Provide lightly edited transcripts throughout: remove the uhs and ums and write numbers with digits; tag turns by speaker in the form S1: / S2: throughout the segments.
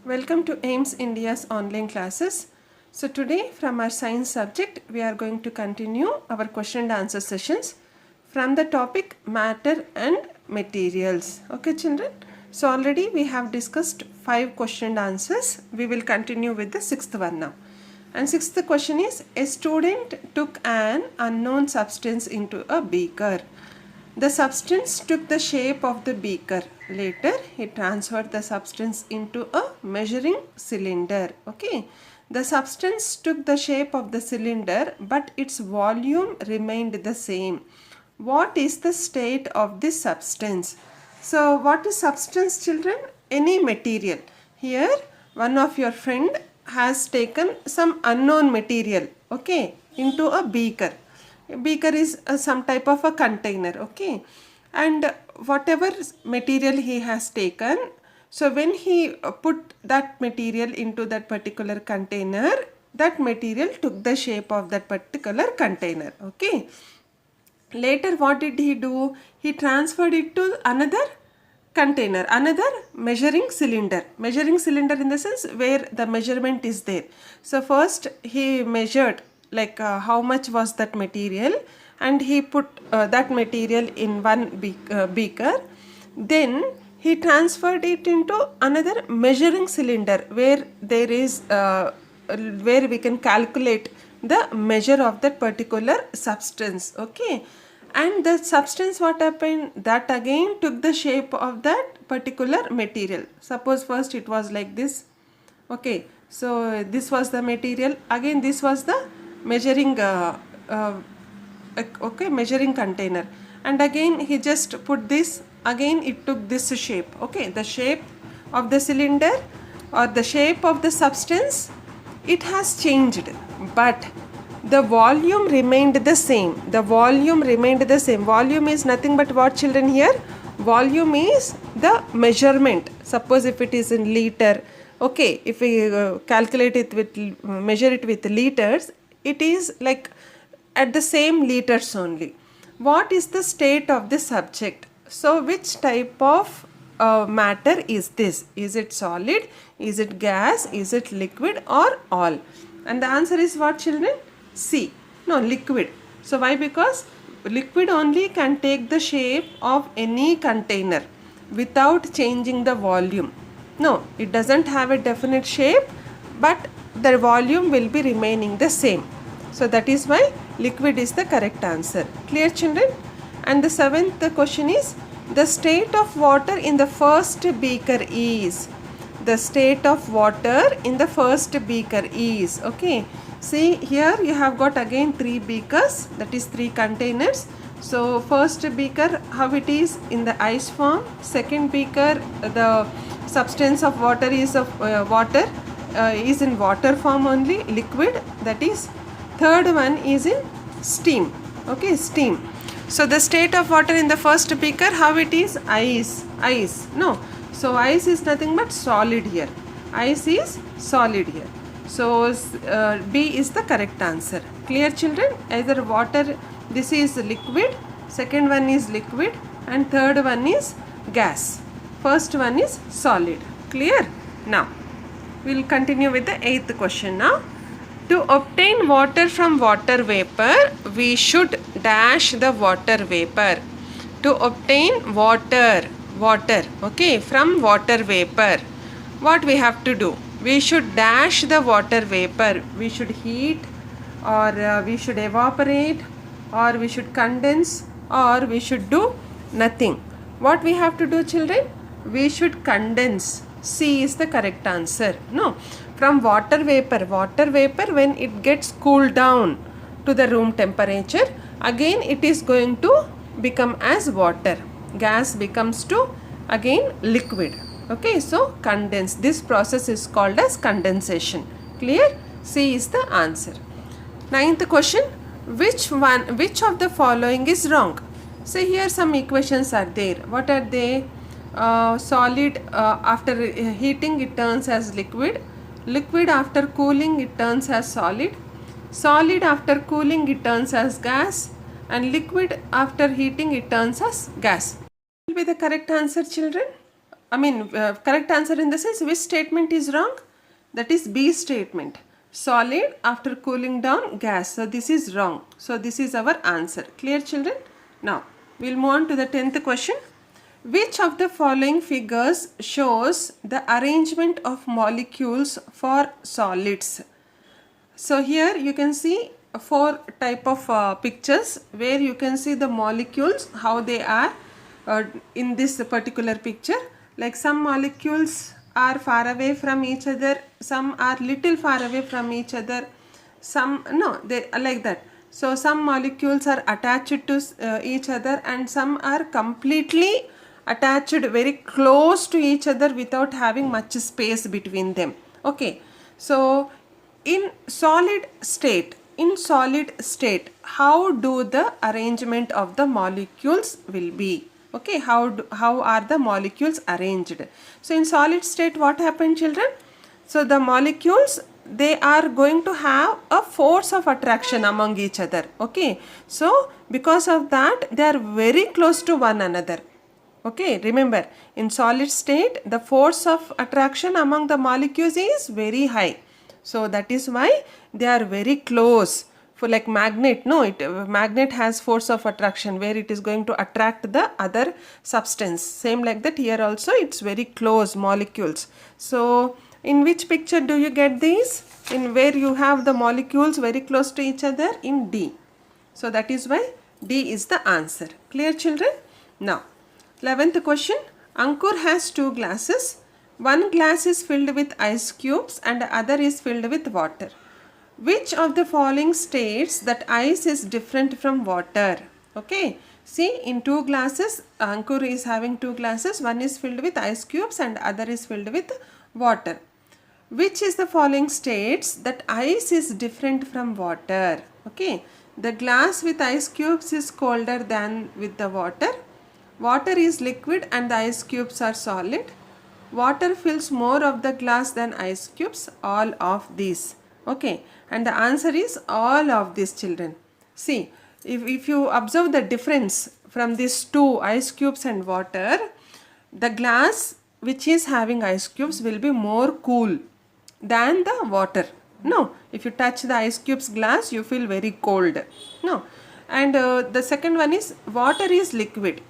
S1: Welcome to AIMS India's online classes. So today from our science subject we are going to continue our question and answer sessions from the topic matter and materials. Okay children. So already we have discussed 5 question and answers. We will continue with the 6th one now. And 6th question is, a student took an unknown substance into a beaker. The substance took the shape of the beaker. Later, he transferred the substance into a measuring cylinder. Okay. The substance took the shape of the cylinder, but its volume remained the same. What is the state of this substance? So, what is substance, children? Any material. Here, one of your friend has taken some unknown material, okay, into a beaker. A beaker is some type of a container, okay, and whatever material he has taken, so when he put that material into that particular container, that material took the shape of that particular container, okay. Later what did he do? He transferred it to another container, another measuring cylinder in the sense where the measurement is there. So first he measured like how much was that material, and he put that material in one beaker. Then he transferred it into another measuring cylinder where there is where we can calculate the measure of that particular substance, okay. And the substance, what happened, that again took the shape of that particular material. Suppose first it was like this, okay, so this was the material, again this was the measuring okay, measuring container, and again he just put this, again it took this shape, okay. The shape of the cylinder or the shape of the substance, it has changed, but the volume remained the same. The volume remained the same. Volume is nothing but what, children, here? Volume is the measurement. Suppose if it is in liter, okay, if we calculate it with, measure it with liters, it is like at the same liters only. What is the state of the subject? So which type of matter is this? Is it solid? Is it gas? Is it liquid, or all? And the answer is what, children? C. No, liquid. So why? Because liquid only can take the shape of any container without changing the volume. No, it doesn't have a definite shape, but the volume will be remaining the same. So that is why liquid is the correct answer. Clear, children? And the 7th question is, the state of water in the first beaker is. The state of water in the first beaker is, okay. See here you have got again 3 beakers, that is 3 containers. So first beaker, how it is in the ice form. Second beaker, the substance of water is of is in water form only, liquid, that is. Third one is in steam, okay, steam. So the state of water in the first beaker, how it is? Ice, no. So ice is nothing but solid here. Ice is solid here. So B is the correct answer. Clear, children? Either water, this is liquid, second one is liquid, and third one is gas. First one is solid. Clear? Now, we will continue with the 8th question now. To obtain water from water vapor, we should dash the water vapor. To obtain water, okay, from water vapor, what we have to do? We should dash the water vapor. We should heat, or we should evaporate, or we should condense, or we should do nothing. What we have to do, children? We should condense. C is the correct answer. No, from water vapor when it gets cooled down to the room temperature, again it is going to become as water. Gas becomes to again liquid. Okay, so condense. This process is called as condensation. Clear? C is the answer. 9th question. Which of the following is wrong? So here some equations are there. What are they? Solid after heating it turns as liquid. Liquid after cooling it turns as solid. Solid after cooling it turns as gas. And liquid after heating it turns as gas. What will be the correct answer, children? correct answer in the sense, which statement is wrong? That is B statement. Solid after cooling down gas. So this is wrong. So this is our answer. Clear, children? Now we'll move on to the 10th question. Which of the following figures shows the arrangement of molecules for solids? So here you can see 4 type of pictures where you can see the molecules, how they are in this particular picture. Like some molecules are far away from each other, some are little far away from each other, some no, they are like that. So some molecules are attached to each other and some are completely attached very close to each other without having much space between them. Okay, so in solid state, how do the arrangement of the molecules will be? Okay, how are the molecules arranged? So in solid state, what happened, children? So the molecules, they are going to have a force of attraction among each other. Okay, so because of that, they are very close to one another. Okay, remember, in solid state, the force of attraction among the molecules is very high. So that is why they are very close. For like magnet, no, magnet has force of attraction where it is going to attract the other substance. Same like that here also, it's very close molecules. So in which picture do you get these? In where you have the molecules very close to each other? In D. So that is why D is the answer. Clear, children? Now 11th question. Ankur has 2 glasses. One glass is filled with ice cubes and the other is filled with water. Which of the following states that ice is different from water? Okay, see, in 2 glasses, Ankur is having 2 glasses. One is filled with ice cubes and other is filled with water. Which is the following states that ice is different from water? Okay, the glass with ice cubes is colder than with the water. Water is liquid and the ice cubes are solid. Water fills more of the glass than ice cubes. All of these. Okay, and the answer is all of these, children. See, if you observe the difference from these 2, ice cubes and water, the glass which is having ice cubes will be more cool than the water. No, if you touch the ice cubes glass, you feel very cold. No, and the second one is water is liquid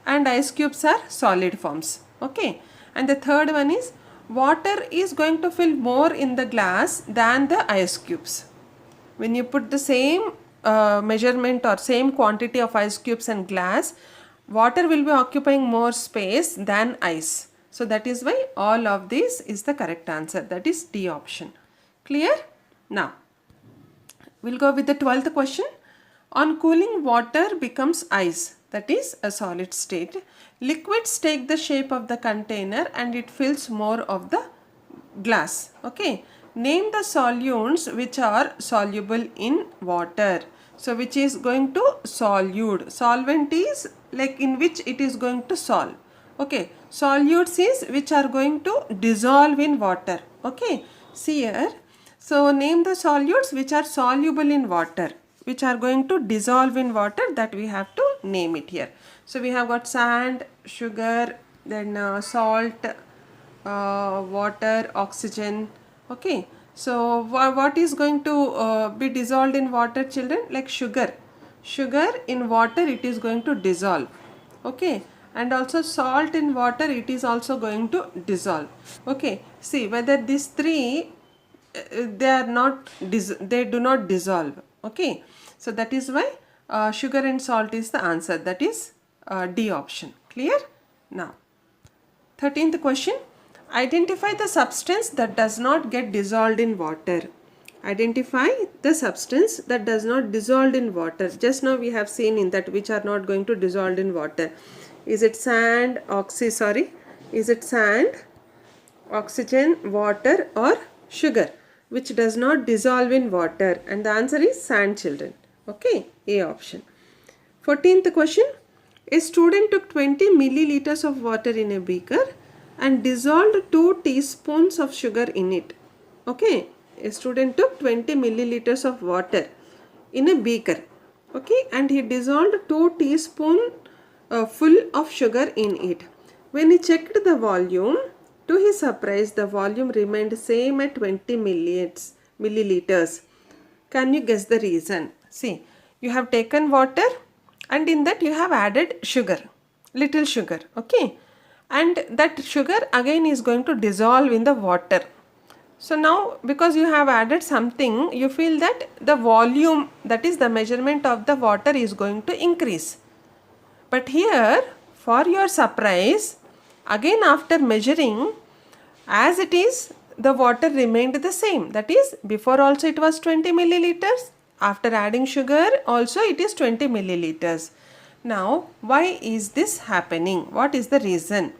S1: and ice cubes are solid forms. Okay, and the third one is water is going to fill more in the glass than the ice cubes. When you put the same measurement or same quantity of ice cubes and glass, water will be occupying more space than ice. So that is why all of this is the correct answer. That is D option. Clear? Now, we'll go with the 12th question. On cooling, water becomes ice. That is a solid state. Liquids take the shape of the container and it fills more of the glass. Okay. Name the solutes which are soluble in water. So which is going to solute. Solvent is like in which it is going to solve. Okay. Solutes is which are going to dissolve in water. Okay. See here. So name the solutes which are soluble in water, which are going to dissolve in water, that we have to name it here. So we have got sand, sugar, then salt, water, oxygen. Okay, so what is going to be dissolved in water, children? Like sugar. Sugar in water, it is going to dissolve. Okay, and also salt in water, it is also going to dissolve. Okay, see whether these 3 they do not dissolve. Okay, so that is why sugar and salt is the answer. That is D option. Clear? Now 13th question. Identify the substance that does not get dissolved in water. Identify the substance that does not dissolve in water. Just now we have seen in that which are not going to dissolve in water. Is it sand, is it sand, oxygen, water, or sugar which does not dissolve in water? And the answer is sand, children. Okay, A option. 14th question. A student took 20 milliliters of water in a beaker and dissolved 2 teaspoons of sugar in it. Okay, a student took 20 milliliters of water in a beaker. Okay, and he dissolved 2 teaspoons full of sugar in it. When he checked the volume, to his surprise, the volume remained same at 20 milliliters. Can you guess the reason? See, you have taken water and in that you have added sugar, little sugar, okay? And that sugar again is going to dissolve in the water. So now because you have added something, you feel that the volume, that is the measurement of the water, is going to increase. But here, for your surprise, again after measuring, as it is, the water remained the same. That is, before also it was 20 milliliters. After adding sugar, also it is 20 milliliters. Now, why is this happening? What is the reason?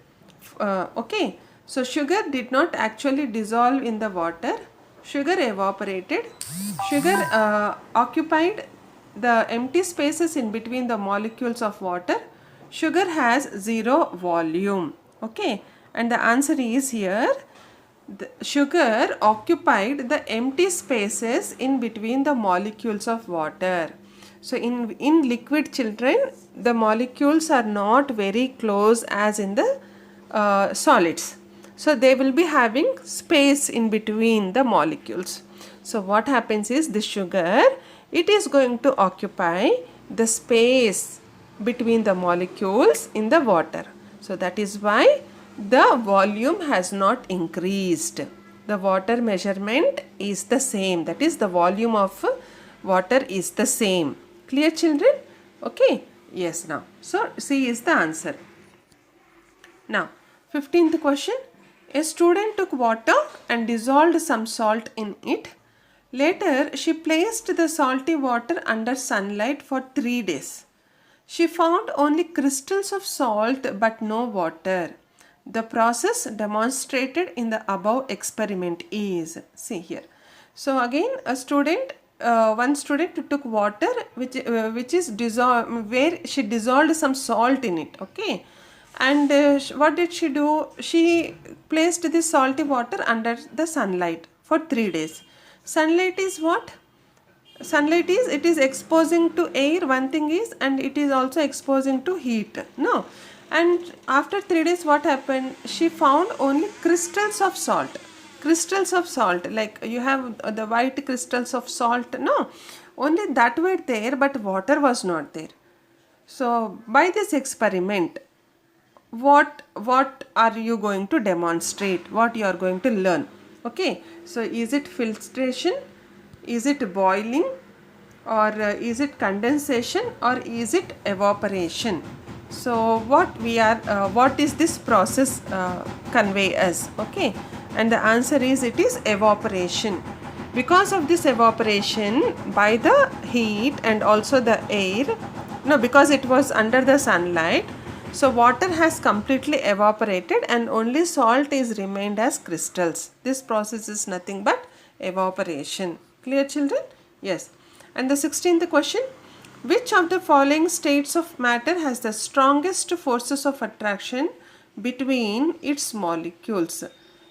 S1: Okay, so sugar did not actually dissolve in the water. Sugar evaporated. Sugar occupied the empty spaces in between the molecules of water. Sugar has zero volume. Okay, and the answer is here. The sugar occupied the empty spaces in between the molecules of water. So in liquid, children, the molecules are not very close as in the solids. So they will be having space in between the molecules. So what happens is the sugar, it is going to occupy the space between the molecules in the water. So that is why the volume has not increased. The water measurement is the same. That is, the volume of water is the same. Clear, children? Okay. Yes, now. So C is the answer. Now, 15th question. A student took water and dissolved some salt in it. Later, she placed the salty water under sunlight for 3 days. She found only crystals of salt but no water. The process demonstrated in the above experiment is, see here. So again, one student took water which is dissolved, where she dissolved some salt in it, okay? And what did she do? She placed this salty water under the sunlight for 3 days. Sunlight is what? Sunlight is, it is exposing to air, one thing is, and it is also exposing to heat. No. And after 3 days, what happened? She found only crystals of salt. Crystals of salt, like you have the white crystals of salt. No. Only that were there, but water was not there. So by this experiment, what are you going to demonstrate? What you are going to learn? Okay. So is it filtration? Is it boiling? Or is it condensation? Or is it evaporation? So what is this process convey us? Okay, and the answer is, it is evaporation. Because of this evaporation, by the heat and also the air, no, because it was under the sunlight, so water has completely evaporated and only salt is remained as crystals. This process is nothing but evaporation. Clear, children? Yes. And the 16th question. Which of the following states of matter has the strongest forces of attraction between its molecules?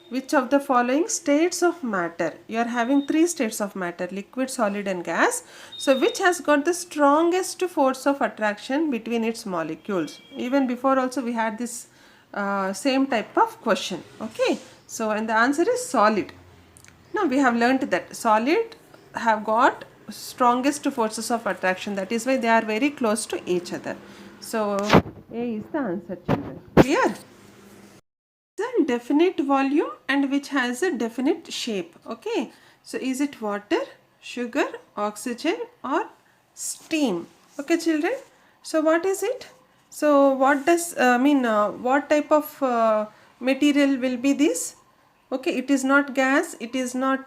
S1: Which of the following states of matter? You are having 3 states of matter, liquid, solid and gas. So which has got the strongest force of attraction between its molecules? Even before also we had this same type of question. Okay. So and the answer is solid. Now we have learnt that solid have got strongest forces of attraction. That is why they are very close to each other. So A is the answer, children. Clear? The definite volume and which has a definite shape. Okay. So is it water, sugar, oxygen or steam? Okay, children. So what is it? So what does what type of material will be this? Okay, it is not gas, it is not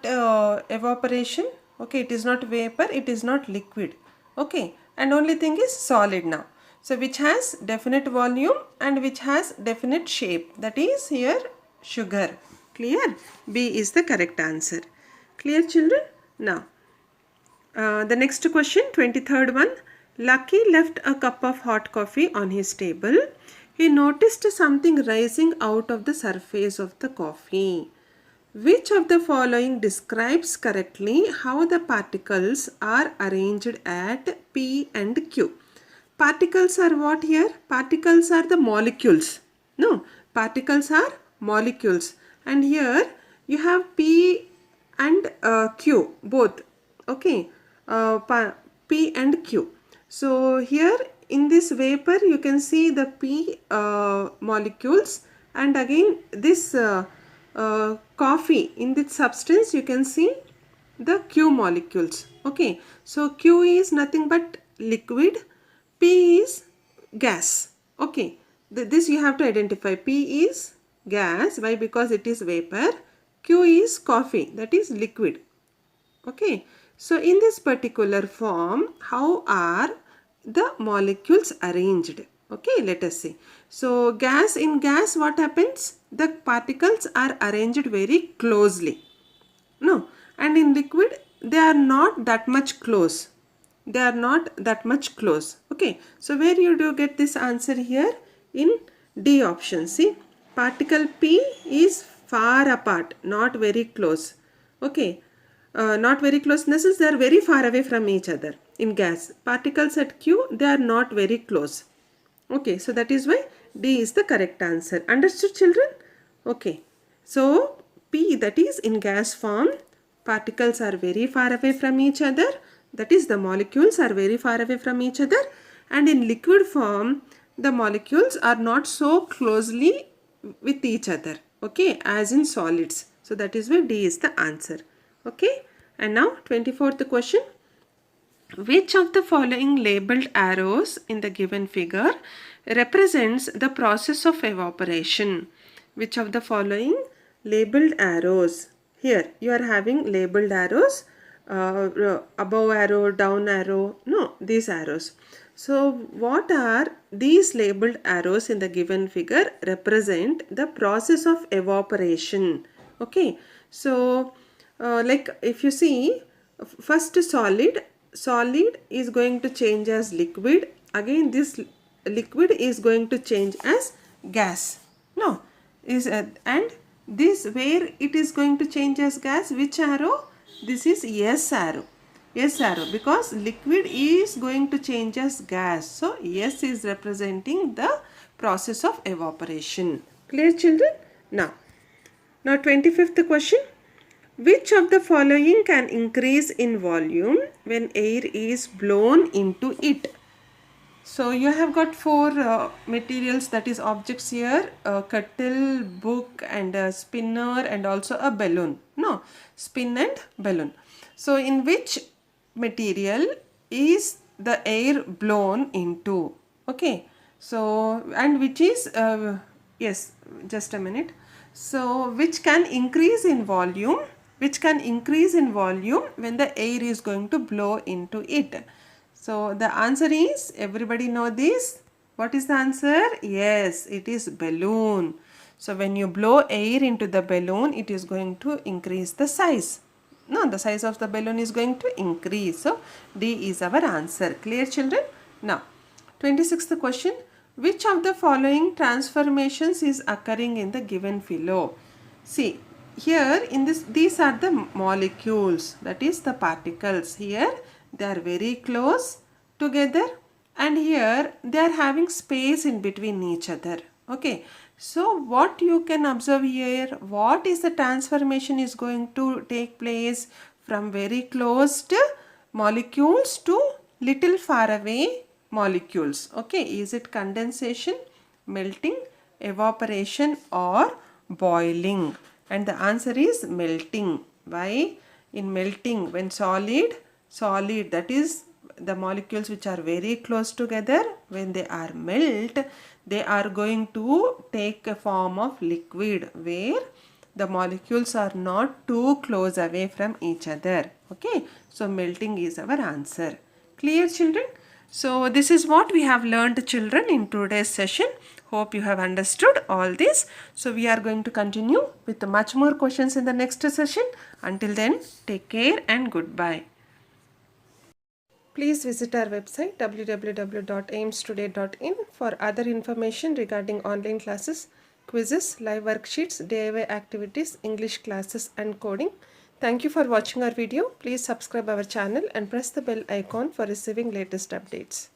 S1: evaporation. Okay, it is not vapor, it is not liquid. Okay, and only thing is solid now. So which has definite volume and which has definite shape. That is here sugar. Clear? B is the correct answer. Clear, children? Now, the next question, 23rd one. Lucky left a cup of hot coffee on his table. He noticed something rising out of the surface of the coffee. Which of the following describes correctly how the particles are arranged at P and Q? Particles are what here? Particles are the molecules. No, particles are molecules, and here you have P and Q both, okay, P and Q. So here in this vapor you can see the P molecules, and again this coffee, in this substance you can see the Q molecules, okay. So Q is nothing but liquid, P is gas, okay. This you have to identify. P is gas. Why? Because it is vapor. Q is coffee, that is liquid, okay. So in this particular form, how are the molecules arranged? Okay, let us see. So in gas what happens? The particles are arranged very closely. No, and in liquid they are not that much close. They are not that much close. Okay, so where you do get this answer here? In D option. See, particle P is far apart, not very close. Okay, not very close in the sense they are very far away from each other. In gas, particles at Q, they are not very close. Okay, so that is why D is the correct answer. Understood, children? Okay, so P, that is in gas form, particles are very far away from each other, that is the molecules are very far away from each other, and in liquid form the molecules are not so closely with each other, okay, as in solids. So that is why D is the answer. Okay, and now 24th question. Which of the following labeled arrows in the given figure represents the process of evaporation? Which of the following labeled arrows? Here you are having labeled arrows, above arrow, down arrow, no, these arrows. So what are these labeled arrows in the given figure represent the process of evaporation? Okay, so like if you see, first solid is going to change as liquid, again this liquid is going to change as gas, no, is and this where it is going to change as gas, which arrow? This is S arrow, S arrow, because liquid is going to change as gas, so S is representing the process of evaporation. Clear, children? Now 25th question. Which of the following can increase in volume when air is blown into it? So you have got four materials, that is objects here, a kettle, book and a spinner and also a balloon. No, spin and balloon. So in which material is the air blown into? Okay, so and which is, yes, just a minute. So which can increase in volume? Which can increase in volume when the air is going to blow into it? So the answer is, everybody know this? What is the answer? Yes, it is balloon. So when you blow air into the balloon, it is going to increase the size. No, the size of the balloon is going to increase. So D is our answer. Clear, children? Now 26th question. Which of the following transformations is occurring in the given below? See, here in this, these are the molecules, that is the particles. Here they are very close together, and here they are having space in between each other. Okay, so what you can observe here, what is the transformation is going to take place from very closed molecules to little far away molecules. Okay, is it condensation, melting, evaporation or boiling? And the answer is melting. Why? In melting, when solid, that is the molecules which are very close together, when they are melt, they are going to take a form of liquid where the molecules are not too close away from each other. Okay, so melting is our answer. Clear, children? So this is what we have learned, children, in today's session. Hope you have understood all this. So we are going to continue with much more questions in the next session. Until then, take care and goodbye. Please visit our website www.aimstoday.in for other information regarding online classes, quizzes, live worksheets, DIY activities, English classes and coding. Thank you for watching our video. Please subscribe our channel and press the bell icon for receiving latest updates.